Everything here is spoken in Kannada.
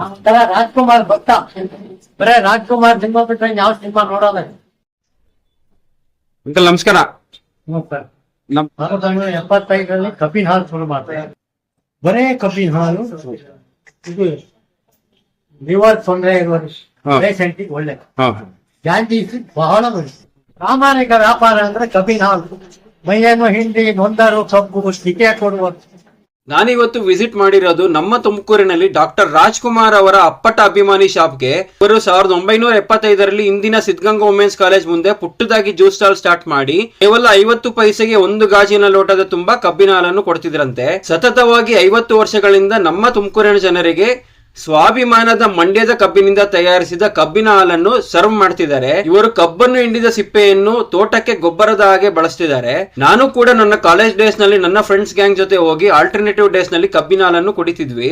ಒಂಥರ ರಾಜ್ಕುಮಾರ್ ಭಕ್ತ. ಬರೇ ರಾಜ್ಕುಮಾರ್ ಸಿನಿಮಾ ಬಿಟ್ರೆ ಯಾವ ಸಿನಿಮಾ ನೋಡೋದ. ಅಂಕಲ್ ನಮಸ್ಕಾರ. ಸರ್, 1975ರಲ್ಲಿ ಕಬ್ಬಿನ ಹಾಲು ಶುರು ಮಾಡ್ತಾರೆ. ಬರೇ ಕಬ್ಬಿನ ಹಾಲು. ಇದು ಲಿವರ್ ತೊಂದರೆ ಇರೋರು ಪೇಷಂಟಿಗೆ ಒಳ್ಳೆ. ಜಾಂಡೀಸ್ ಬಹಳ ಒಳ್ಳೆ. ಪ್ರಾಮಾಣಿಕ ವ್ಯಾಪಾರ ಅಂದ್ರೆ ಕಬ್ಬಿನ ಹಾಲು. ಮೈಯನ್ನು ಹಿಂಡಿ ನೊಂದರು ಕಬ್ಬು ಸಿಕೆ ಕೊಡುವ. ನಾನಿವತ್ತು ವಿಸಿಟ್ ಮಾಡಿರೋದು ನಮ್ಮ ತುಮಕೂರಿನಲ್ಲಿ ಡಾಕ್ಟರ್ ರಾಜ್ಕುಮಾರ್ ಅವರ ಅಪ್ಪಟ ಅಭಿಮಾನಿ ಶಾಪ್ಗೆ. ಇವರು 1975ರಲ್ಲಿ ಇಂದಿನ ಸಿದ್ಧಗಂಗಾ ವುಮೆನ್ಸ್ ಕಾಲೇಜ್ ಮುಂದೆ ಪುಟ್ಟದಾಗಿ ಜ್ಯೂಸ್ ಸ್ಟಾಲ್ ಸ್ಟಾರ್ಟ್ ಮಾಡಿ ಕೇವಲ 50 ಪೈಸೆಗೆ ಒಂದು ಗಾಜಿನ ಲೋಟದ ತುಂಬಾ ಕಬ್ಬಿನ ಹಾಲನ್ನು ಕೊಡ್ತಿದ್ರಂತೆ. ಸತತವಾಗಿ 50 ವರ್ಷಗಳಿಂದ ನಮ್ಮ ತುಮಕೂರಿನ ಜನರಿಗೆ ಸ್ವಾಭಿಮಾನದ ಮಂಡ್ಯದ ಕಬ್ಬಿನಿಂದ ತಯಾರಿಸಿದ ಕಬ್ಬಿನ ಹಾಲನ್ನು ಸರ್ವ್ ಮಾಡ್ತಿದ್ದಾರೆ. ಇವರು ಕಬ್ಬನ್ನು ಹಿಂಡಿದ ಸಿಪ್ಪೆಯನ್ನು ತೋಟಕ್ಕೆ ಗೊಬ್ಬರದ ಹಾಗೆ ಬಳಸ್ತಿದ್ದಾರೆ. ನಾನು ಕೂಡ ನನ್ನ ಕಾಲೇಜ್ ಡೇಸ್ ನಲ್ಲಿ ನನ್ನ ಫ್ರೆಂಡ್ಸ್ ಗ್ಯಾಂಗ್ ಜೊತೆ ಹೋಗಿ ಆಲ್ಟರ್ನೇಟಿವ್ ಡೇಸ್ ನಲ್ಲಿ ಕಬ್ಬಿನ ಹಾಲನ್ನು ಕುಡಿತಿದ್ವಿ.